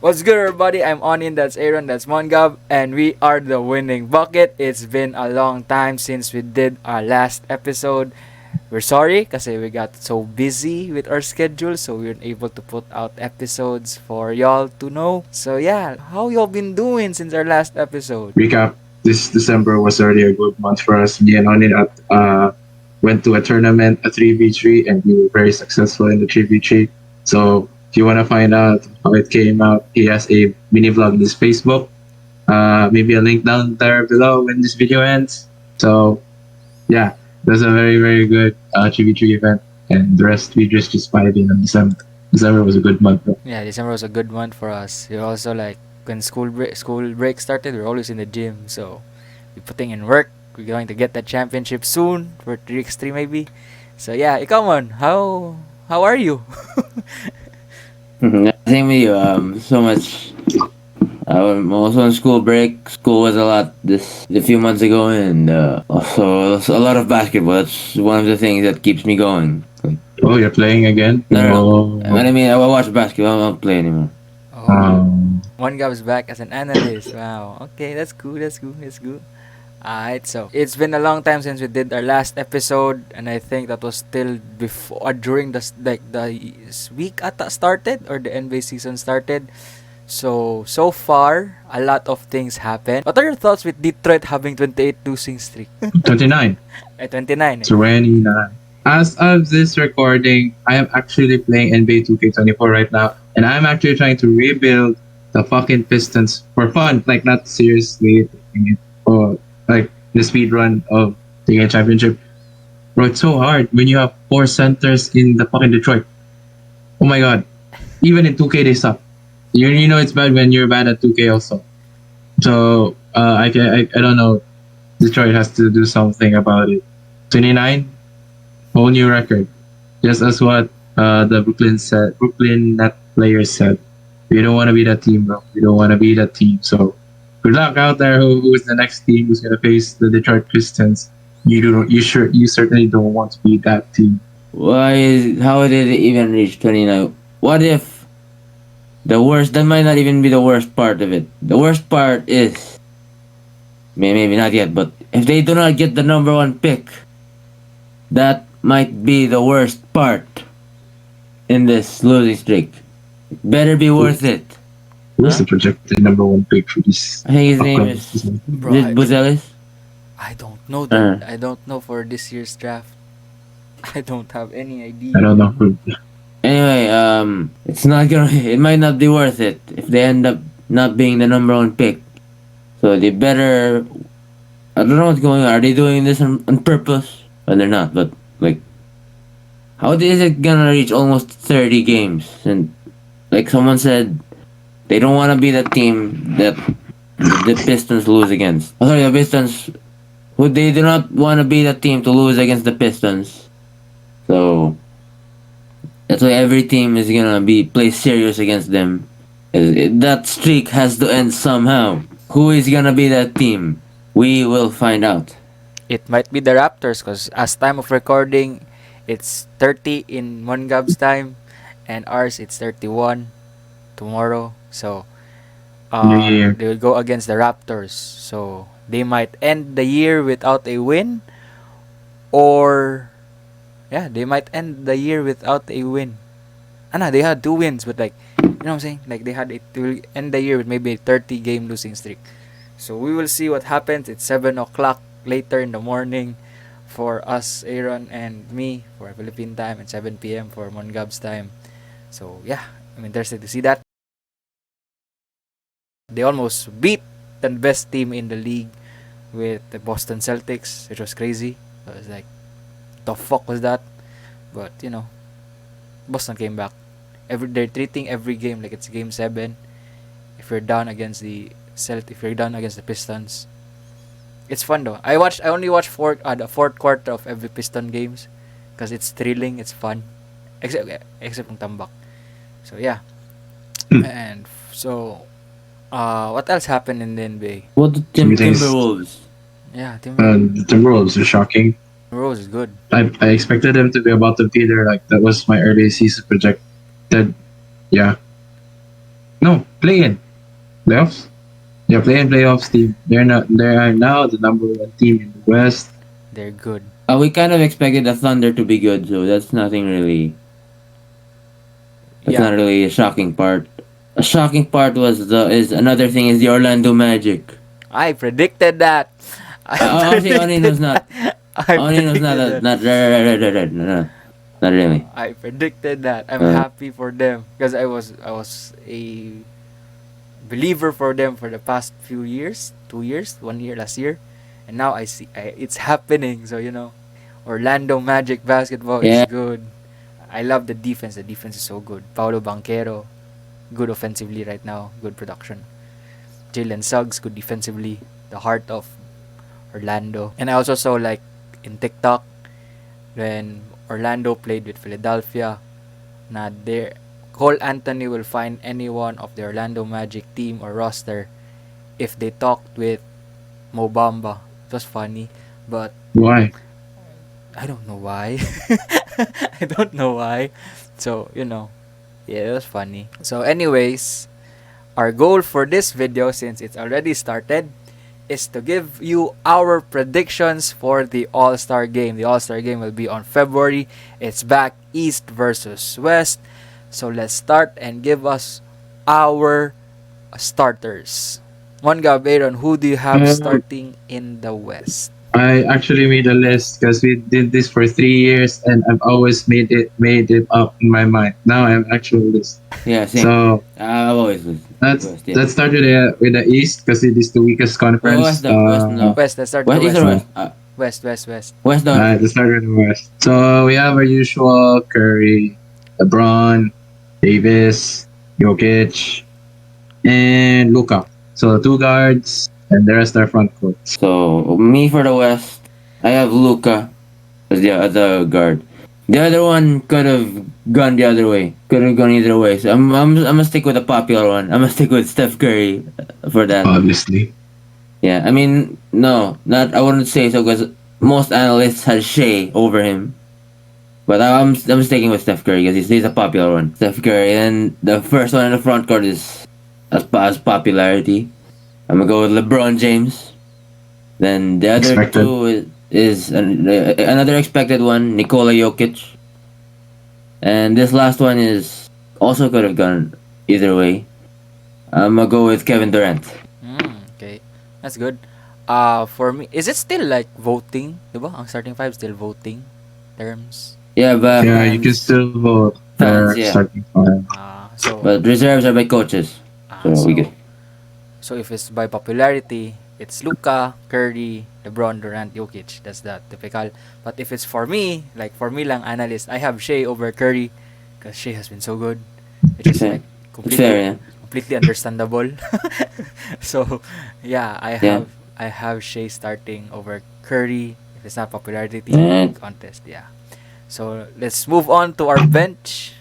What's good, everybody? I'm Onin, that's Aaron, that's Mongab, and we are the winning bucket. It's been a long time since we did our last episode. We're sorry kasi we got so busy with our schedule, so we weren't able to put out episodes for y'all to know. So yeah, how y'all been doing since our last episode? Recap, this December was already a good month for us. Me and Onin went to a tournament, a 3v3, and we were very successful in the 3v3. So if you want to find out how it came out, he has a mini vlog in his Facebook. Maybe a link down there below when this video ends. So yeah, that's a very, very good 3v3 event. And the rest we just vibing in December. December was a good month. Yeah, December was a good month for us. We also like when school break started, we're always in the gym, so we're putting in work. We're going to get that championship soon for 3x3 maybe. So yeah, come on. How are you? Same with you. So much. I'm also on school break. School was a lot this a few months ago, and also a lot of basketball. That's one of the things that keeps me going. Oh, you're playing again? No. Oh. What I mean, I watch basketball. I don't play anymore. Oh, one guy was back as an analyst. Wow. Okay, that's cool. That's cool. That's good. Alright, so it's been a long time since we did our last episode, and I think that was still before during the week ata started or the NBA season started. So far a lot of things happened. What are your thoughts with Detroit having 28 losing streak? 29. 29. 29. As of this recording, I am actually playing NBA 2K24 right now, and I'm actually trying to rebuild the fucking Pistons for fun, like not seriously taking it, or like the speed run of the championship. Bro, it's so hard when you have four centers in the fucking Detroit. Oh my god. Even in 2K they suck. You know it's bad when you're bad at 2K also. So I don't know. Detroit has to do something about it. 29, whole new record. Just as what the Brooklyn Net players said. We don't want to be that team, bro. We don't want to be that team. So good luck out there. Who's the next team who's gonna face the Detroit Pistons? You certainly don't want to be that team. How did it even reach 29? What if the worst? That might not even be the worst part of it. The worst part is maybe not yet, but if they do not get the number one pick, that might be the worst part in this losing streak. Better be worth it. Who's the projected number one pick for this I think his name upcoming is season? Bro, I, Buzelis. I don't know that. I don't know for this year's draft. I don't have any idea. I don't know who. Anyway, it's not gonna. It might not be worth it if they end up not being the number one pick. So they better. I don't know what's going on. Are they doing this on purpose? Well, they're not. But like, how is it gonna reach almost 30 games? And like someone said, they don't want to be the team that the Pistons lose against. Oh, sorry, the Pistons. Who they do not want to be the team to lose against the Pistons. So that's why every team is gonna play serious against them. That streak has to end somehow. Who is gonna be that team? We will find out. It might be the Raptors because as time of recording, it's 30 in Mongab's time, and ours it's 31 tomorrow. So New Year. they will go against the Raptors. So they might end the year without a win, or yeah, they might end the year without a win. No, they had two wins, but like you know what I'm saying? Like they will end the year with maybe a 30 game losing streak. So we will see what happens. It's 7 o'clock later in the morning for us, Aaron and me, for Philippine time, and 7 p.m. for Mongab's time. So yeah, I'm interested to see that. They almost beat the best team in the league with the Boston Celtics, which was crazy. I was like, the fuck was that? But you know, Boston came back. They're treating every game like it's game 7. If you're down against the if you're down against the Pistons, it's fun though. I only watch the fourth quarter of every Piston games because it's thrilling, it's fun, except ng tambak. So yeah, and so what else happened in the NBA? What the Timberwolves? Yeah, The Timberwolves are shocking. Rose is good. I expected them to be about to be there. Like that was my early season projected. Yeah, No, play-in. Playoffs? Yeah, play-in playoffs team. They are now the number one team in the West. They're good. We kind of expected the Thunder to be good, so that's nothing really. That's not Yeah, really a shocking part. A shocking part was the is another thing is the Orlando Magic. I predicted that. I Actually, Onin was predicted not. that. I Onin was not predicted a, that. not no, not really. I predicted that. I'm Uh, happy for them because I was a believer for them for the past few years, 2 years, 1 year last year, and now it's happening. So Orlando Magic basketball is yeah, good. I love the defense. The defense is so good. Paulo Banquero, good offensively right now. Good production. Jalen Suggs, good defensively. The heart of Orlando. And I also saw like in TikTok when Orlando played with Philadelphia, na there Cole Anthony will find anyone of the Orlando Magic team or roster if they talked with Mobamba. It was funny, but Why? I don't know why. I don't know why. So, yeah, it was funny. So, anyways, our goal for this video, since it's already started, is to give you our predictions for the All-Star game. The All-Star game will be on February. It's back East versus West. So let's start and give us our starters. Mongab, Aaron, who do you have Um, starting in the West? I actually made a list because we did this for 3 years, and I've always made it up in my mind. Now I have actual list. yeah, same. So I've always was let's West, yeah. let's start with the East because it is the weakest Well, West conference. though, West no. West, let's start with the West, East or West. West? West, West, West. West though. Let's start with the West. So we have our usual Curry, LeBron, Davis, Jokic, and Luka. So two guards, and the rest are front court. So me for the West, I have Luca as the other guard. The other one could have gone the other way. Could have gone either way. So I'm gonna stick with the popular one. I'm gonna stick with Steph Curry for that. Obviously. Yeah, I mean, no, not I wouldn't say so because most analysts had Shea over him. But I'm sticking with Steph Curry because he's a popular one. Steph Curry, and the first one in the front court is as popularity. I'm gonna go with LeBron James. Then the other Expected. two is another expected one, Nikola Jokic. And this last one is also could have gone either way. I'm gonna go with Kevin Durant. Okay. That's good. For me, is it still like voting? Diba? Ang starting five still voting terms. Yeah, but Yeah, you can still vote Fans, for yeah. starting five. So but reserves are by coaches. ah, So we so good. so if it's by popularity, it's Luka, Curry, LeBron, Durant, Jokic. That's the typical. But if it's for me, like for me lang analyst, I have Shea over Curry because Shea has been so good. Which is Fair. like It's fair, yeah. completely understandable. So yeah, Yeah. I have Shea starting over Curry. If it's not popularity And contest, yeah. So let's move on to our bench.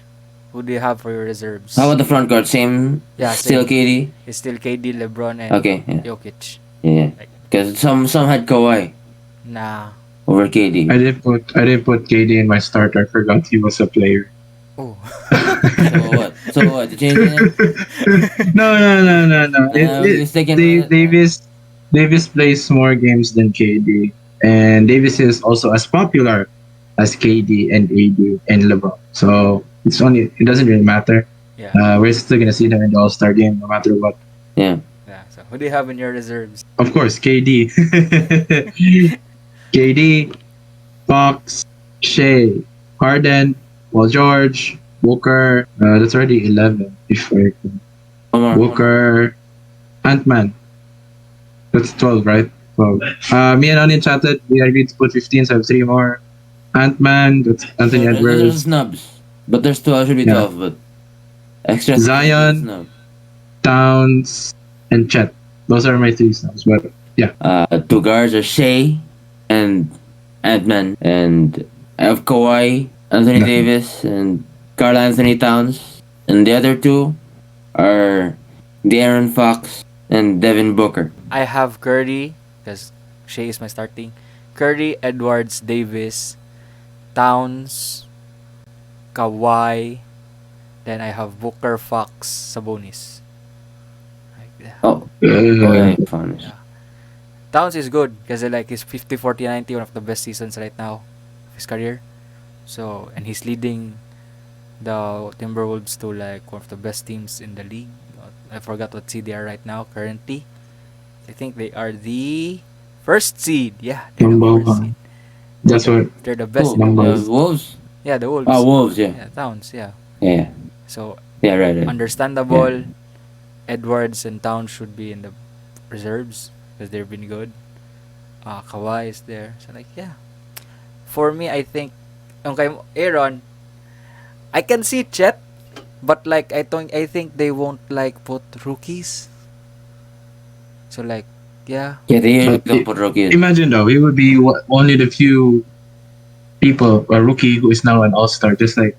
Who do you have for your reserves? how about the front court? Same. Yeah, Still same. KD. It's still KD, LeBron, and Okay. Yeah. Jokic. Yeah. Like, Because some had Kawhi nah. over KD. I didn't put KD in my starter. I forgot he was a player. Oh. So what? So what? You change it? No. You sticking Dave, with it? Davis plays more games than KD, and Davis is also as popular as KD and AD and LeBron. So it doesn't really matter. Yeah. We're still gonna see them in the All Star game no matter what. Yeah. Yeah. So who do you have in your reserves? Of course, KD, KD, Fox, Shea, Harden, Paul George, Booker. That's already 11. If I One more. Booker, Ant-Man. That's 12, right? 12. Me and Onin chatted. We agreed to put 15, so I have 3 more. Ant-Man, that's Anthony So those are Edwards. snubs. But there's 12, should be Yeah. 12, but extra Zion. snub. Towns, and Chet. Those are my 3 snubs. But yeah, Two guards are Shea and Ant-Man. And I have Kawhi, Anthony Nothing. Davis, and Carl Anthony Towns. And the other two are De'Aaron Fox and Devin Booker. I have Curry because Shea is my starting. Curry, Edwards, Davis, Towns, Kawhi. Then I have Booker, Fox, Sabonis. Yeah. Oh, okay, fun. Yeah. Towns is good because like he's 50, 40, 90, one of the best seasons right now of his career. So, and he's leading the Timberwolves to like one of the best teams in the league. I forgot what seed they are right now currently. I think they are the first seed. Yeah, they're the Number first seed. one. That's what They're the best in Who? the number. West. Wolves? Yeah, the Ah, Wolves. Wolves, yeah. Yeah, Towns. Yeah. Yeah. So Yeah, right, right. Yeah. understandable. Edwards and Towns should be in the reserves because they've been good. Kawhi is there. So like yeah. For me, I think okay, Aaron. I can see Chet, but like I think they won't like put rookies. So like yeah. Yeah, they usually But don't put rookies. imagine though, he would be only the few people, a rookie who is now an all-star, just like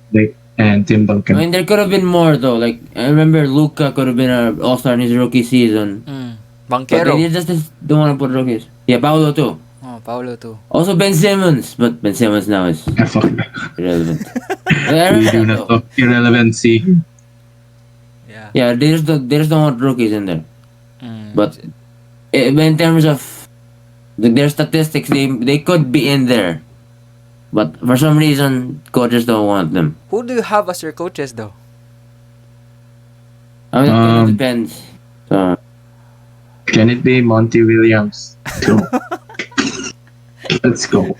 and Tim I Duncan. mean, there could have been more though. Like I remember Luca could have been an all-star in his rookie season, Mm. but they Banquero. just don't want to put rookies. Yeah, Paolo too. Oh, Paulo too. Also Ben Simmons, but Ben Simmons now is Ah, fuck. irrelevant. Yeah, I We remember do that not though. talk irrelevancy. Yeah. Yeah, they just don't want rookies in there. But Mm. in terms of their statistics, they could be in there, but for some reason, coaches don't want them. Who do you have as your coaches though? I mean, it kind of Um, depends. So can it be Monty Williams? So let's go.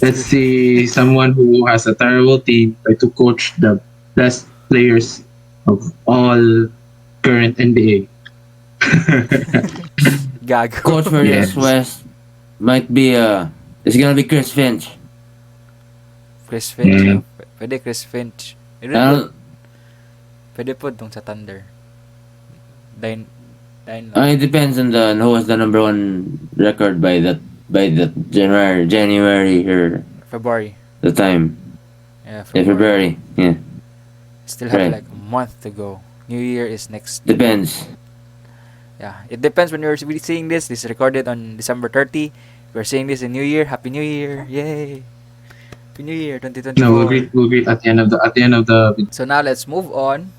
Let's see someone who has a terrible team try to coach the best players of all current NBA. Gago. coach for Yes. this West might be it's gonna be Chris Finch. Chris Finch. Mm. Pwede Chris Finch. I don't, Pwede po dong sa Thunder. Dine lang. it depends on who has the number one record by that January or February. the time. Yeah, Yeah, February. Yeah, Still have Right. like a month to go. New Year is next. depends. Yeah, it depends when you're seeing this. This is recorded on December 30. We're seeing this in New Year. Happy New Year! Yay! Happy New Year 2024. No, we'll greet at the end of the. So now let's move on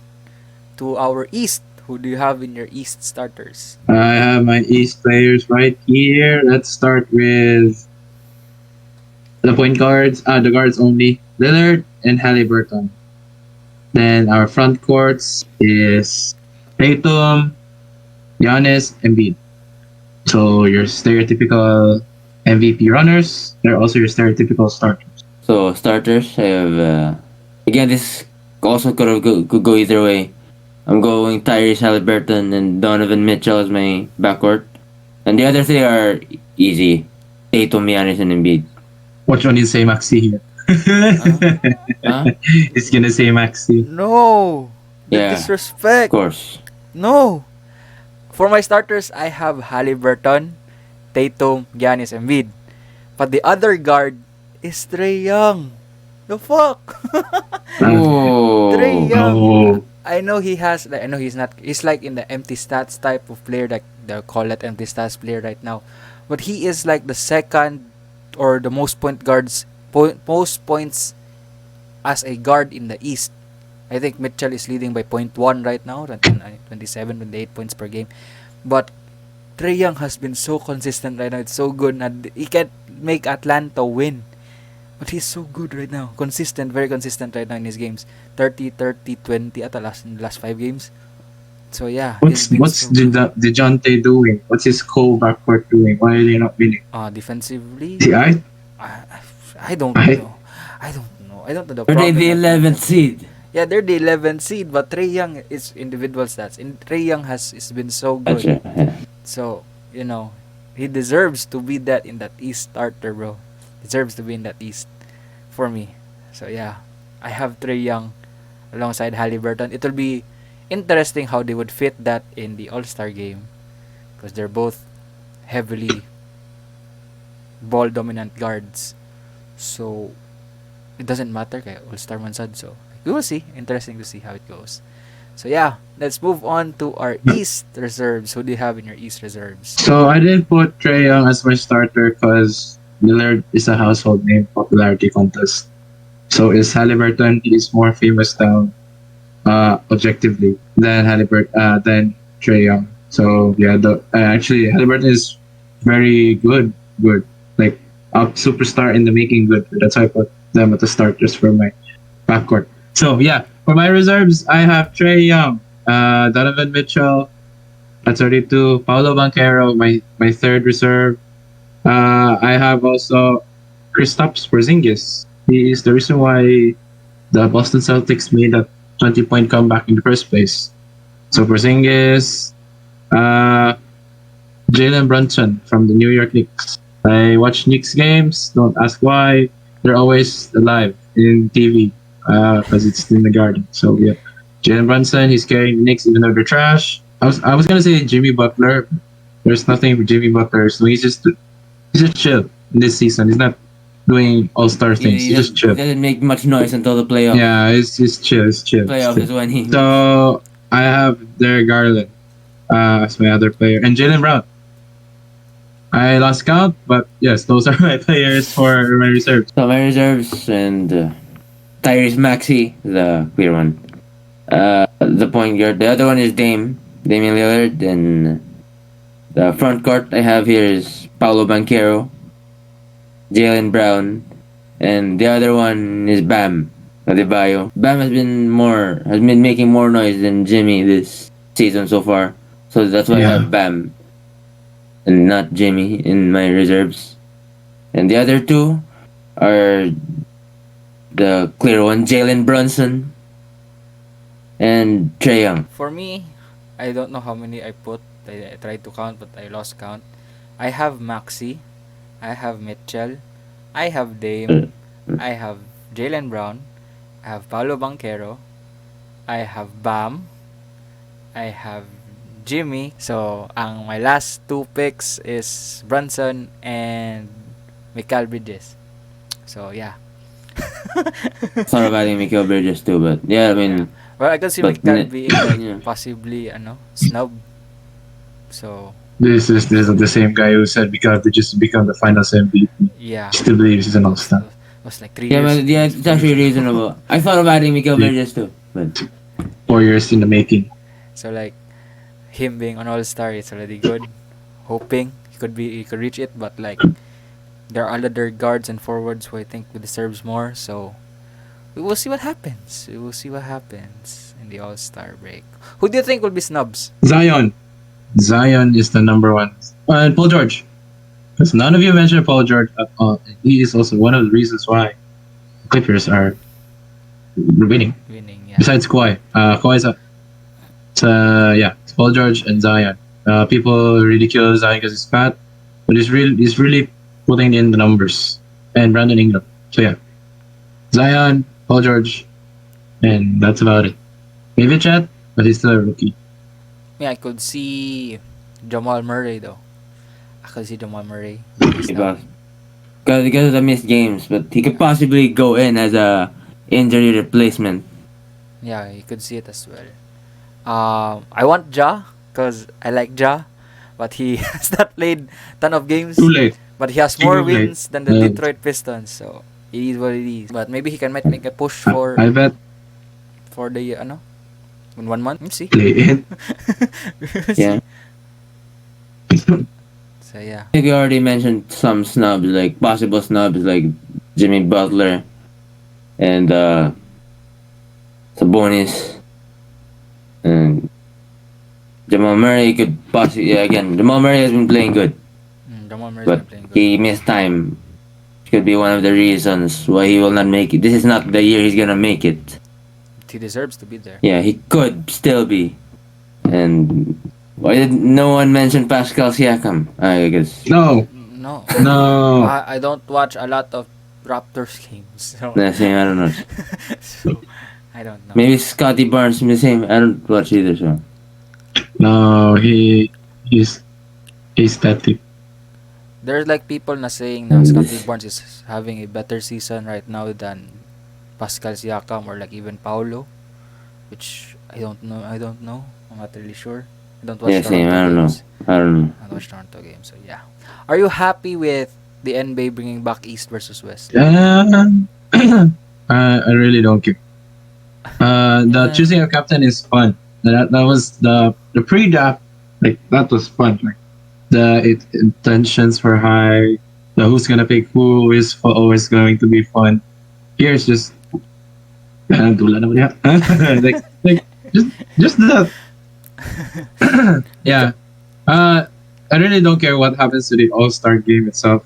to our East. Who do you have in your East starters? I have my East players right here. Let's start with the point guards. The guards only. Lillard and Halliburton. Then our front courts is Tatum, Giannis, Embiid. So your stereotypical MVP runners. They're also your stereotypical starters. So starters, I have again this also could go either way. I'm going Tyrese Halliburton and Donovan Mitchell as my backcourt, and the other three are easy: Tatum, Giannis, and Embiid. Which one is say Maxi here? Huh? It's gonna say Maxi. No! The Yeah. Of disrespect! course. No! For my starters, I have Halliburton, Tatum, Giannis, Embiid. But the other guard is Trey Young. The fuck? Oh. Trey Young. Oh, I know he has. Like, I know he's not. He's like in the empty stats type of player. Like they call it empty stats player right now. But he is like the second or the most most points as a guard in the East. I think Mitchell is leading by 0.1 right now, 27, 28 points per game. But Trey Young has been so consistent right now. It's so good. He can make Atlanta win. But he's so good right now. Consistent, very consistent right now in his games. 30, 30, 20 at the last 5 games. So yeah, he's been what's so good. DeJounte doing? What's his co-backcourt doing? Why are they not winning? Defensively, See, I, I don't I- know. I don't know. I don't know the Are they problem. the 11th seed? Yeah, they're the 11th seed, but Trey Young is individual stats. Trey Young has been so good. Gotcha. Yeah. So, he deserves to be that in that East starter, bro. Deserves to be in that East for me. So, yeah. I have Trey Young alongside Halliburton. It will be interesting how they would fit that in the All-Star game because they're both heavily ball dominant guards. So, it doesn't matter kay All-Star man sad. So, we will see. Interesting to see how it goes. So yeah, let's move on to our East reserves. Who do you have in your East reserves? So I didn't put Trey Young as my starter because Lillard is a household name popularity contest. So is Halliburton. He's more famous now, objectively than Trey Young. So yeah, the actually Halliburton is very good, good, like a superstar in the making. Good. That's why I put them at the start just for my backcourt. So yeah, for my reserves, I have Trey Young, Donovan Mitchell at 32, Paulo Banquero, my third reserve. I have also Kristaps Porzingis. He is the reason why the Boston Celtics made that 20-point comeback in the first place. So Porzingis, uh, Jalen Brunson from the New York Knicks. I watch Knicks games. Don't ask why. They're always alive in TV because it's in the garden. So yeah, Jalen Brunson. He's carrying the Knicks even though they're trash. I was gonna say Jimmy Butler. There's nothing with Jimmy Butler. So he's just chill in this season. He's not doing all star things. He He's just chill. doesn't make much noise until the playoff. Yeah, it's chill. It's chill. It's Playoff chill. is when he. So I have Derek Garland as my other player and Jalen Brown. I lost count, but yes, those are my players for my reserves. So my reserves and Tyrese Maxey, the clear one. The point guard. The other one is Damian Lillard, and the front court I have here is Paulo Banquero, Jalen Brown, and the other one is Bam Adebayo. Bam has been making more noise than Jimmy this season so far, so that's why I Yeah. have Bam and not Jimmy in my reserves. And the other two are the clear one, Jalen Brunson and Trae Young. For me, I don't know how many I put. I tried to count, but I lost count. I have Maxi. I have Mitchell. I have Dame. I have Jalen Brown. I have Paulo Banquero. I have Bam. I have Jimmy. So, my last two picks is Brunson and Mikal Bridges. So, yeah. Thought about adding Mikal Bridges too, but yeah, I mean, Well, I can see But Mikal ne- being like yeah. possibly snub. So, This is the same guy who said because they just become the finals MVP. yeah. Still believes he's an all-star. It was like 3 yeah, years. but yeah, it's actually reasonable. I thought about adding Mikal Yeah. Bridges too, but 4 years in the making. So like him being an all-star, it's already good. Hoping he could reach it, but like there are other guards and forwards who I think who deserves more. So we will see what happens. We will see what happens in the All-Star break. Who do you think will be snubs? Zion. Zion is the number one. And Paul George. Because none of you mentioned Paul George at all. He is also one of the reasons why Clippers are winning. Winning, yeah. Besides Kawhi. Kawhi's a... it's Paul George and Zion. People ridicule Zion because he's fat. But he's really putting in the numbers. And Brandon Ingram. So yeah. Zion, Paul George, and that's about it. Maybe Chat, but he's still a rookie. Yeah, I could see Jamal Murray though. I could see Jamal Murray. being because snub. because of the missed games, but he could possibly go in as a injury replacement. Yeah, you could see it as well. I want Ja because I like Ja, but he has not played ton of games. Too late. But he has more Too late. wins than the Yeah. Detroit Pistons, so it is what it is. But maybe he might make a push for I bet the in 1 month. We'll see. play it. We'll Yeah. see. So yeah. I think we already mentioned some snubs, like possible snubs, like Jimmy Butler and Sabonis and Jamal Murray could possibly again. Jamal Murray has been playing good, Jamal Murray's but been playing good. he missed time. Could be one of the reasons why he will not make it. This is not the year he's gonna make it. He deserves to be there. Yeah, he could still be. And why did no one mention Pascal Siakam? I guess. No, No. no. I don't watch a lot of Raptors games. So, The same, I don't know. so I don't know. Maybe Scotty Barnes the same. I don't watch either, so. No, he's static. There's like people na saying na Scottie Barnes is having a better season right now than Pascal Siakam or like even Paulo, which I don't know. I'm not really sure. I don't watch Yeah, same. I don't know. games. I don't know. I don't watch Toronto games. So yeah. Are you happy with the NBA bringing back East versus West? I really don't care. The Yeah. choosing a captain is fun. That was the pre-draft. Like that was fun. Like intentions were high. The who's gonna pick who is always going to be fun. Here's just dula naman yan. like just that. It's a, Yeah. I really don't care what happens to the All Star game itself,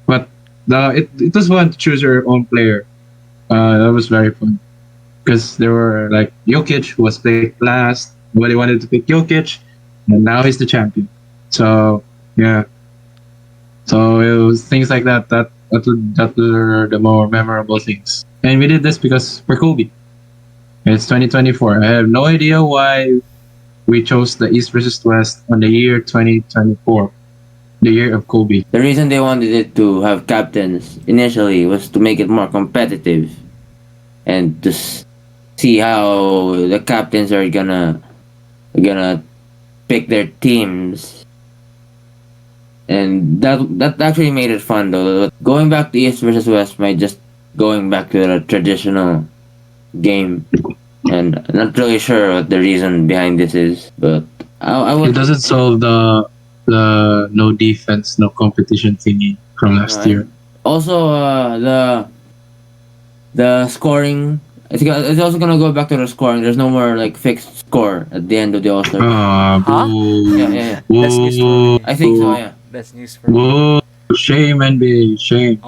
but it was fun to choose your own player. That was very fun because there were like Jokic who was picked last. Nobody wanted to pick Jokic, and now he's the champion. So yeah, so it was things like that were the more memorable things. And we did this because we're Kobe. It's 2024. I have no idea why we chose the East versus West on the year 2024, the year of Kobe. The reason they wanted it to have captains initially was to make it more competitive and to see how the captains are gonna pick their teams, and that actually made it fun though. Going back to East versus West might just going back to the traditional game, and I'm not really sure what the reason behind this is, but I It would. doesn't solve the no defense, no competition thingy from last year. And also, the scoring. It's also gonna go back to the scoring. There's no more like fixed score at the end of the All Star. Ah, huh? boo. Yeah. That's news for Boo. me. I think so. Yeah. That's news for me. Boo. Shame, NBA. Shame.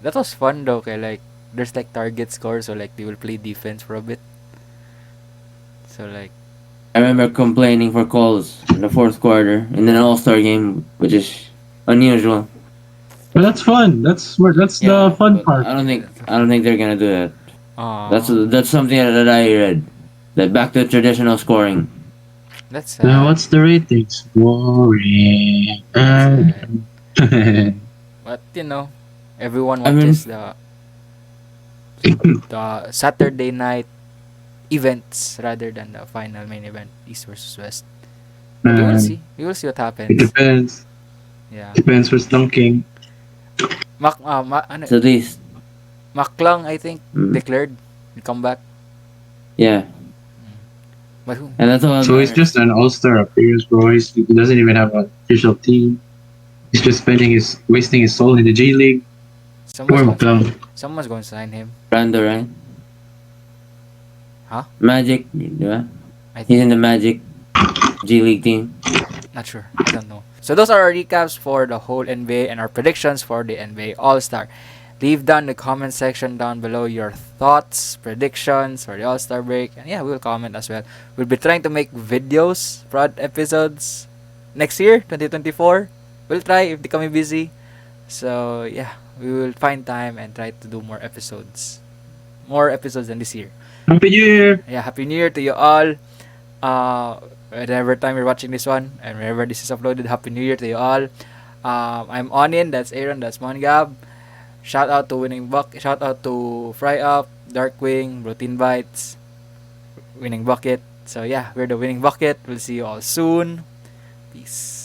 That was fun though. Okay, like there's like target score, so like they will play defense for a bit. So like, I remember complaining for calls in the fourth quarter in an All Star game, which is unusual. But that's fun. That's Yeah, the fun but part. I don't think they're gonna do that. uh, That's something that I read. That back to traditional scoring. that's Now sad. what's the ratings? Boring. That's sad. But you know, everyone I mean, watches the Saturday night events rather than the final main event, East versus West. But we will Man, see. We will see what it happens. depends. Yeah. Depends who's dunking. so at least, Macklung, I think, mm, declared the comeback. yeah, But who? and that's all that So he's matters. just an all-star appearance, bro. He doesn't even have an official team. He's just wasting his soul in the G League. Someone's Poor going to, McClung. someone's going to sign him. Brando, right? Huh? Magic, yeah. I He's think. in the Magic G League team. Not sure. I don't know. So those are our recaps for the whole NBA and our predictions for the NBA All-Star. Leave down in the comment section down below your thoughts, predictions for the All-Star break. And yeah, we'll comment as well. We'll be trying to make videos, prod episodes next year, 2024. We'll try if they come busy. So yeah, we will find time and try to do more episodes. More episodes than this year. Happy New Year! Yeah, Happy New Year to you all. Whatever time you're watching this one and wherever this is uploaded, Happy New Year to you all. I'm Onin, that's Aaron, that's Mongab. Shout out to shout out to Fry Up, Darkwing, Routine Bites, Winning Bucket. So yeah, we're the Winning Bucket. We'll see you all soon. Peace.